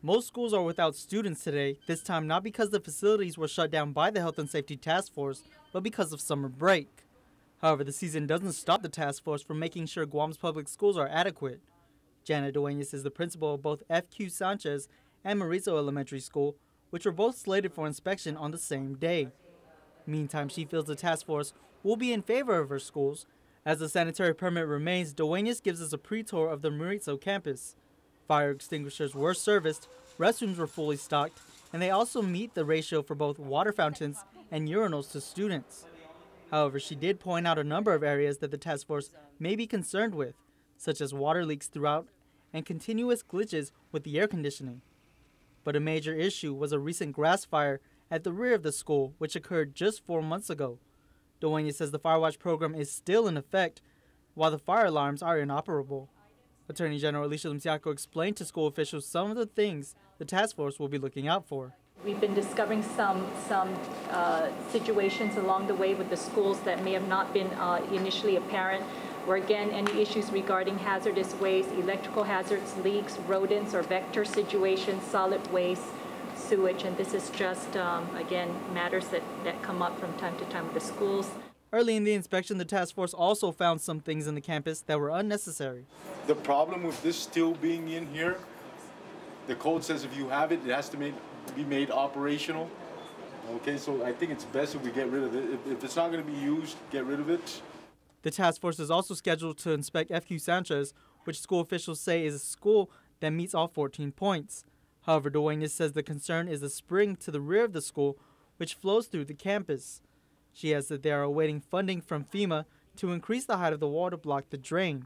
Most schools are without students today, this time not because the facilities were shut down by the Health and Safety Task Force, but because of summer break. However, the season doesn't stop the task force from making sure Guam's public schools are adequate. Janet Duenas is the principal of both F.Q. Sanchez and Maurizo Elementary School, which were both slated for inspection on the same day. Meantime, she feels the task force will be in favor of her schools. As the sanitary permit remains, Duenas gives us a pre-tour of the Maurizo campus. Fire extinguishers were serviced, restrooms were fully stocked, and they also meet the ratio for both water fountains and urinals to students. However, she did point out a number of areas that the task force may be concerned with, such as water leaks throughout and continuous glitches with the air conditioning. But a major issue was a recent grass fire at the rear of the school, which occurred just 4 months ago. Duenas says the fire watch program is still in effect, while the fire alarms are inoperable. Attorney General Alicia Limsiaco explained to school officials some of the things the task force will be looking out for. We've been discovering some situations along the way with the schools that may have not been initially apparent, where again any issues regarding hazardous waste, electrical hazards, leaks, rodents or vector situations, solid waste, sewage, and this is just again matters that come up from time to time with the schools. Early in the inspection, the task force also found some things in the campus that were unnecessary. The problem with this still being in here, the code says if you have it, it has to be made operational. Okay, so I think it's best if we get rid of it. If it's not going to be used, get rid of it. The task force is also scheduled to inspect F.Q. Sanchez, which school officials say is a school that meets all 14 points. However, Duenas says the concern is the spring to the rear of the school, which flows through the campus. She adds that they are awaiting funding from FEMA to increase the height of the wall to block the drain.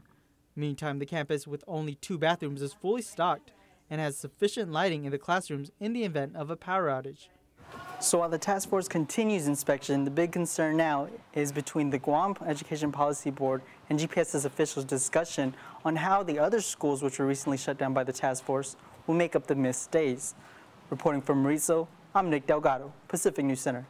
Meantime, the campus with only 2 bathrooms is fully stocked and has sufficient lighting in the classrooms in the event of a power outage. So while the task force continues inspection, the big concern now is between the Guam Education Policy Board and GPS's officials' discussion on how the other schools which were recently shut down by the task force will make up the missed days. Reporting from Maurizo, I'm Nick Delgado, Pacific News Center.